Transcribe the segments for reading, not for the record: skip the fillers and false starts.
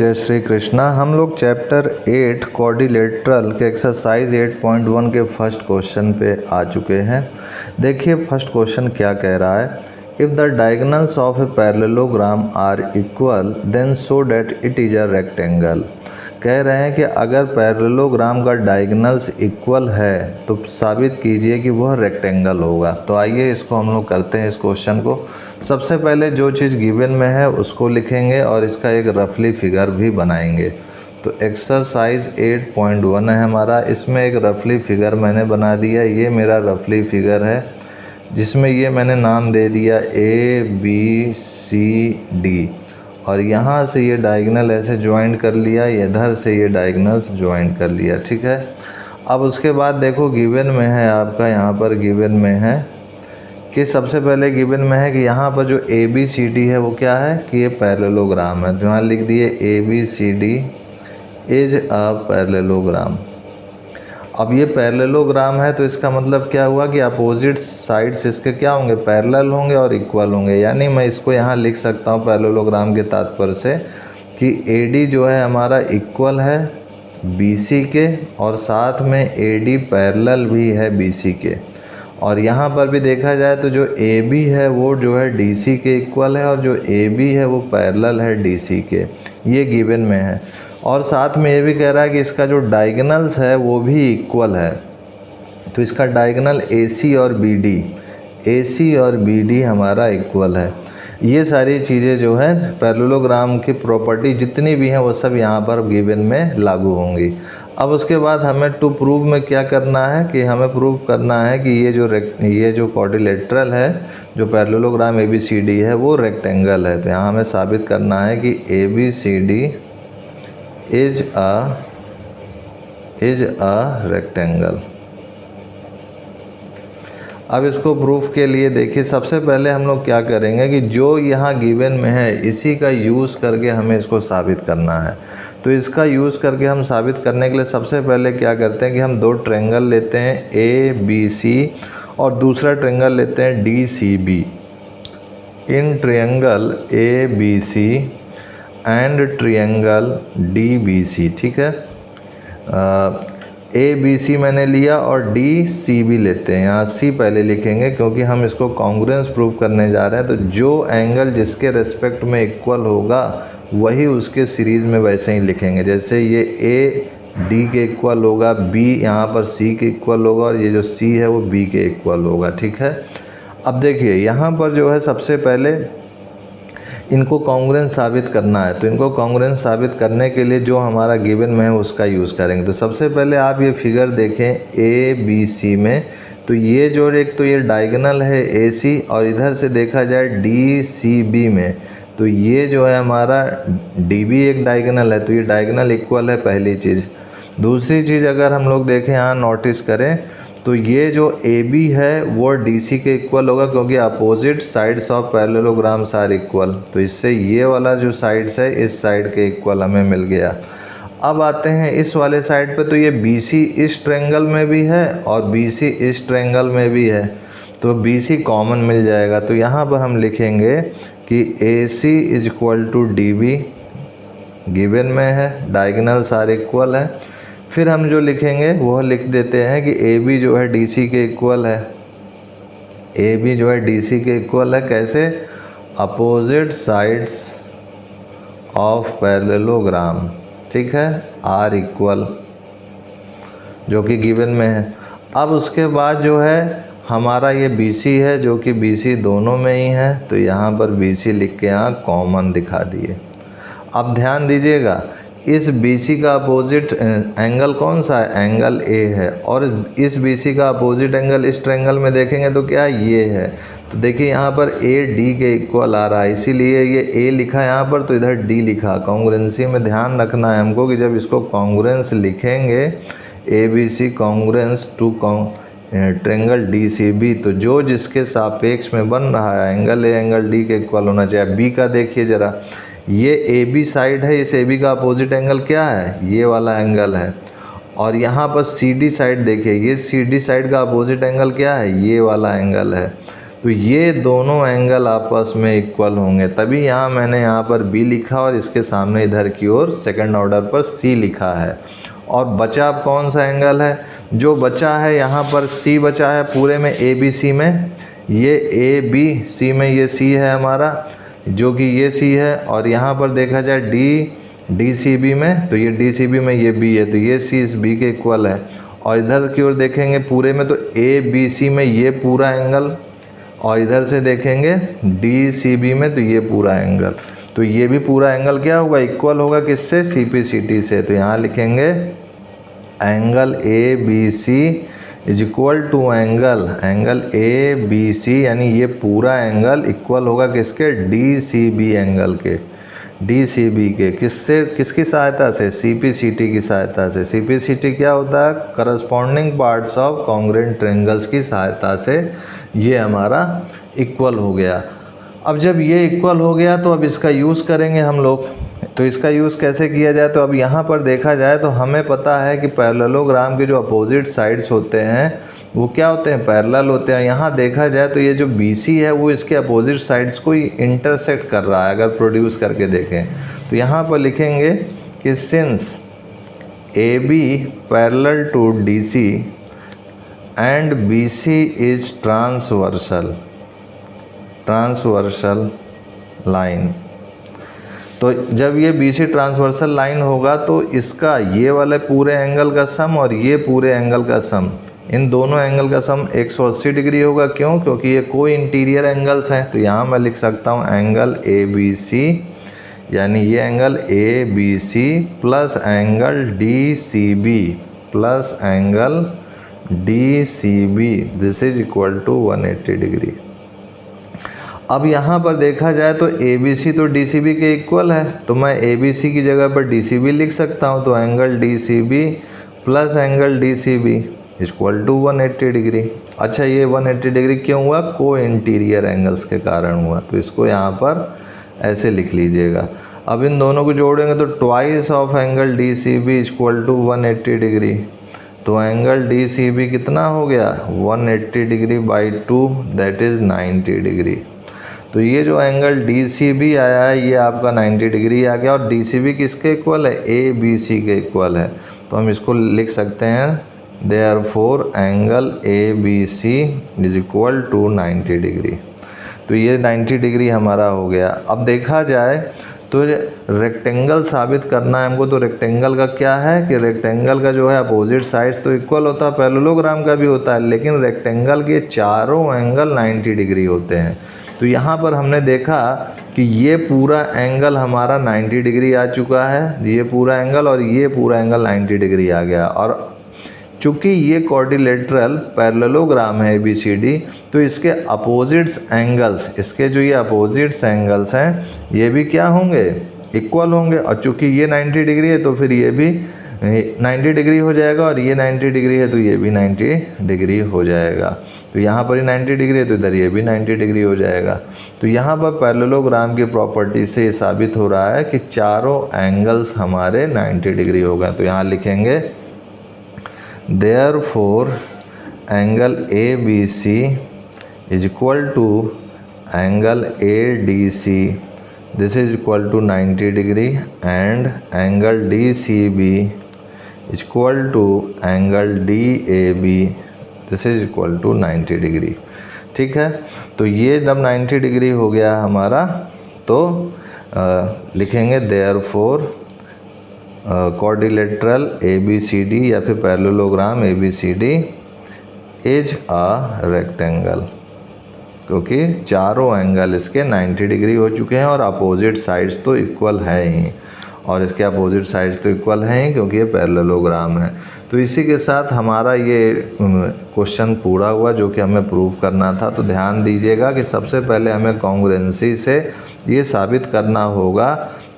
जय श्री कृष्णा। हम लोग चैप्टर 8 क्वाड्रिलेटरल के एक्सरसाइज 8.1 के फर्स्ट क्वेश्चन पे आ चुके हैं। देखिए फर्स्ट क्वेश्चन क्या कह रहा है, if the diagonals of a parallelogram are equal then show that it is a rectangle. कह रहे हैं कि अगर पैरेललोग्राम का डायगोनल्स इक्वल है तो साबित कीजिए कि वह रेक्टेंगल होगा। तो आइए इसको हम लोग करते हैं इस क्वेश्चन को। सबसे पहले जो चीज़ गिवन में है उसको लिखेंगे और इसका एक रफली फिगर भी बनाएंगे। तो एक्सरसाइज 8.1 है हमारा, इसमें एक रफली फिगर मैंने बना दिया। ये मेरा रफली फिगर है जिसमें ये मैंने नाम दे दिया ABCD और यहाँ से ये डायगोनल ऐसे ज्वाइन कर लिया, इधर से ये डायगोनल्स ज्वाइन कर लिया, ठीक है। अब उसके बाद देखो गिवन में है आपका, यहाँ पर गिवन में है कि सबसे पहले गिवन में है कि यहाँ पर जो ABCD है वो क्या है कि ये पैरेललोग्राम है। तो यहाँ लिख दिए ABCD इज अ पैरेललोग्राम। अब ये पैरेललोग्राम है तो इसका मतलब क्या हुआ कि अपोजिट साइड्स इसके क्या होंगे, पैरेलल होंगे और इक्वल होंगे। यानी मैं इसको यहाँ लिख सकता हूँ पैरेललोग्राम के तात्पर्य से कि AD जो है हमारा इक्वल है BC के और साथ में AD पैरेलल भी है BC के। और यहाँ पर भी देखा जाए तो जो AB है वो जो है DC के इक्वल है और जो AB है वो पैरेलल है DC के। ये गिवन में है और साथ में ये भी कह रहा है कि इसका जो डायगोनल्स है वो भी इक्वल है। तो इसका डायगोनल AC और BD हमारा इक्वल है। ये सारी चीज़ें जो है पैरेललोग्राम की प्रॉपर्टी जितनी भी हैं वो सब यहाँ पर गिवन में लागू होंगी। अब उसके बाद हमें टू प्रूव में क्या करना है कि हमें प्रूव करना है कि ये जो क्वाड्रिलेटरल है, जो पैरेललोग्राम ABCD है वो रेक्टेंगल है। तो यहाँ हमें साबित करना है कि ABCD इज अ रेक्टेंगल। अब इसको प्रूफ के लिए देखिए सबसे पहले हम लोग क्या करेंगे कि जो यहाँ गिवन में है इसी का यूज़ करके हमें इसको साबित करना है। तो इसका यूज़ करके हम साबित करने के लिए सबसे पहले क्या करते हैं कि हम दो ट्रायंगल लेते हैं ABC और दूसरा ट्रायंगल लेते हैं DCB। In triangle ABC and triangle DBC, ठीक है। ABC मैंने लिया और DCB लेते हैं। यहाँ C पहले लिखेंगे क्योंकि हम इसको कॉन्ग्रुएंस प्रूव करने जा रहे हैं। तो जो एंगल जिसके रेस्पेक्ट में इक्वल होगा वही उसके सीरीज़ में वैसे ही लिखेंगे। जैसे ये A D के इक्वल होगा, B यहाँ पर C के इक्वल होगा और ये जो C है वो B के इक्वल होगा, ठीक है। अब देखिए यहाँ पर जो है सबसे पहले इनको कॉन्ग्रुएंस साबित करना है। तो इनको कॉन्ग्रुएंस साबित करने के लिए जो हमारा गिवन में है उसका यूज़ करेंगे। तो सबसे पहले आप ये फिगर देखें ABC में, तो ये जो एक तो ये डायगोनल है AC और इधर से देखा जाए DCB में, तो ये जो है हमारा DB एक डायगोनल है। तो ये डायगोनल इक्वल है, पहली चीज़। दूसरी चीज़ अगर हम लोग देखें यहाँ नोटिस करें तो ये जो AB है वो DC के इक्वल होगा क्योंकि opposite sides of parallelograms are equal. तो इससे ये वाला जो साइड्स है इस साइड के इक्वल हमें मिल गया। अब आते हैं इस वाले साइड पे, तो ये BC इस ट्रायंगल में भी है और BC इस ट्रायंगल में भी है, तो BC कॉमन मिल जाएगा। तो यहाँ पर हम लिखेंगे कि AC is equal to DB, given में है, डायगोनल्स आर इक्वल है। फिर हम जो लिखेंगे वो लिख देते हैं कि AB जो है DC के इक्वल है। AB जो है DC के इक्वल है, कैसे? अपोजिट साइड्स ऑफ पैरेललोग्राम, ठीक है, आर इक्वल, जो कि गिवन में है। अब उसके बाद जो है हमारा ये BC है जो कि BC दोनों में ही है, तो यहाँ पर BC लिख के यहाँ कॉमन दिखा दिए। अब ध्यान दीजिएगा इस BC का अपोजिट एंगल कौन सा है? एंगल A है और इस BC का अपोजिट एंगल इस ट्रायंगल में देखेंगे तो क्या ये है। तो देखिए यहाँ पर AD के इक्वल आ रहा है, इसीलिए ये A लिखा है यहाँ पर, तो इधर D लिखा। कॉन्ग्रुएंसी में ध्यान रखना है हमको कि जब इसको कॉन्ग्रुएंस लिखेंगे ABC congruence to triangle DCB, तो जो जिसके सापेक्ष में बन रहा है एंगल A एंगल D के इक्वल होना चाहिए। B का देखिए ज़रा, ये AB साइड है, इस AB का अपोजिट एंगल क्या है? ये वाला एंगल है। और यहाँ पर CD साइड देखिए, ये CD साइड का अपोजिट एंगल क्या है? ये वाला एंगल है। तो ये दोनों एंगल आपस में इक्वल होंगे, तभी यहाँ मैंने यहाँ पर बी लिखा और इसके सामने इधर की ओर सेकंड ऑर्डर पर सी लिखा है। और बचा अब कौन सा एंगल है, जो बचा है यहाँ पर सी बचा है पूरे में ए बी सी में, ये ए बी सी में ये सी है हमारा, जो कि ये सी है। और यहाँ पर देखा जाए डी सी बी में, तो ये डी सी बी में ये बी है, तो ये सी इस बी के इक्वल है। और इधर की ओर देखेंगे पूरे में तो ए बी सी में ये पूरा एंगल, और इधर से देखेंगे डी सी बी में तो ये पूरा एंगल, तो ये भी पूरा एंगल क्या होगा, इक्वल होगा किससे, सी पी सी टी से। तो यहाँ लिखेंगे angle A B C is equal to angle A B C, यानी ये पूरा एंगल इक्वल होगा किसके, डी सी बी एंगल के, डी सी बी के। किससे, किसकी सहायता से, सी पी सी टी की सहायता से। सी पी सी टी क्या होता है, corresponding parts of congruent triangles की सहायता से ये हमारा इक्वल हो गया। अब जब ये इक्वल हो गया तो अब इसका यूज़ करेंगे हम लोग। तो इसका यूज़ कैसे किया जाए, तो अब यहाँ पर देखा जाए तो हमें पता है कि पैरेललोग्राम के जो अपोजिट साइड्स होते हैं वो क्या होते हैं, पैरेलल होते हैं। यहाँ देखा जाए तो ये जो BC है वो इसके अपोजिट साइड्स को इंटरसेक्ट कर रहा है। अगर प्रोड्यूस करके देखें तो यहाँ पर लिखेंगे कि since AB parallel to DC and BC is transversal line. तो जब ये BC ट्रांसवर्सल लाइन होगा तो इसका ये वाले पूरे एंगल का सम और ये पूरे एंगल का सम, इन दोनों एंगल का सम 180 डिग्री होगा। क्यों, क्योंकि ये कोई इंटीरियर एंगल्स हैं। तो यहाँ मैं लिख सकता हूँ एंगल ABC, यानी ये angle ABC plus angle DCB plus angle DCB, this is equal to 180 degree. अब यहाँ पर देखा जाए तो ABC तो DCB के इक्वल है, तो मैं ABC की जगह पर DCB लिख सकता हूँ। तो angle DCB plus angle DCB equal to 180 degree. अच्छा, ये 180 डिग्री क्यों हुआ, को इंटीरियर एंगल्स के कारण हुआ। तो इसको यहाँ पर ऐसे लिख लीजिएगा। अब इन दोनों को जोड़ेंगे तो twice of angle DCB equal to 180 degree. तो एंगल DCB कितना हो गया, 180 degree by 2, that is 90 degree. तो ये जो एंगल DCB आया है ये आपका 90 डिग्री आ गया। और DCB किसके इक्वल है, ABC के इक्वल है। तो हम इसको लिख सकते हैं therefore angle ABC is equal to 90 degree. तो ये 90 डिग्री हमारा हो गया। अब देखा जाए तो रेक्टेंगल साबित करना है हमको। तो रेक्टेंगल का क्या है कि रेक्टेंगल का जो है अपोजिट साइड्स तो इक्वल होता है, पैरेललोग्राम का भी होता है, लेकिन रेक्टेंगल के चारों एंगल 90 डिग्री होते हैं। तो यहाँ पर हमने देखा कि ये पूरा एंगल हमारा 90 डिग्री आ चुका है, ये पूरा एंगल और ये पूरा एंगल 90 डिग्री आ गया। और चूँकि ये क्वाड्रिलेटरल पैरेललोग्राम है ABCD, तो इसके अपोजिट्स एंगल्स, इसके जो ये अपोजिट्स एंगल्स हैं ये भी क्या होंगे, इक्वल होंगे। और चूँकि ये 90 डिग्री है तो फिर ये भी 90 डिग्री हो जाएगा, और ये 90 डिग्री है तो ये भी 90 डिग्री हो जाएगा। तो यहाँ पर ही 90 डिग्री है तो इधर ये भी 90 डिग्री हो जाएगा। तो यहाँ पर पैरेललोग्राम की प्रॉपर्टी से साबित हो रहा है कि चारों एंगल्स हमारे 90 डिग्री हो गए। तो यहाँ लिखेंगे Therefore, angle ABC is equal to angle ADC. This is equal to 90 degree, and angle DCB is equal to angle DAB. This is equal to 90 degree. ठीक है, तो ये जब 90 डिग्री हो गया हमारा तो लिखेंगे therefore क्वाड्रिलेटरल ABCD या फिर parallelogram ABCD is a rectangle, क्योंकि चारों एंगल इसके 90 डिग्री हो चुके हैं और अपोजिट साइड्स तो इक्वल है ही, और इसके अपोजिट साइड्स तो इक्वल हैं ही क्योंकि ये पैरेललोग्राम है। तो इसी के साथ हमारा ये क्वेश्चन पूरा हुआ जो कि हमें प्रूव करना था। तो ध्यान दीजिएगा कि सबसे पहले हमें कॉन्ग्रुएंसी से ये साबित करना होगा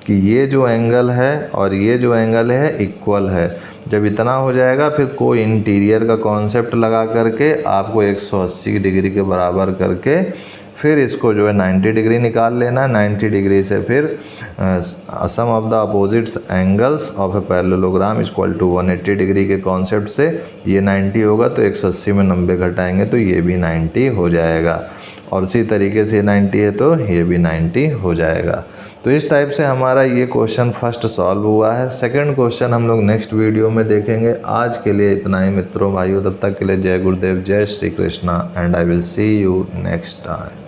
कि ये जो एंगल है और ये जो एंगल है इक्वल है। जब इतना हो जाएगा फिर कोई इंटीरियर का कॉन्सेप्ट लगा करके आपको 180 डिग्री के बराबर करके फिर इसको जो है 90 डिग्री निकाल लेना है। 90 डिग्री से फिर sum of the opposites angles of a parallelogram equal to 180 degree के कॉन्सेप्ट से ये 90 होगा तो 180 में 90 घटाएंगे तो ये भी 90 हो जाएगा। और इसी तरीके से 90 है तो ये भी 90 हो जाएगा। तो इस टाइप से हमारा ये क्वेश्चन फर्स्ट सॉल्व हुआ है। सेकंड क्वेश्चन हम लोग नेक्स्ट वीडियो में देखेंगे। आज के लिए इतना ही मित्रों भाइयों, तब तक के लिए जय गुरुदेव, जय Shri Krishna and I will see you next time.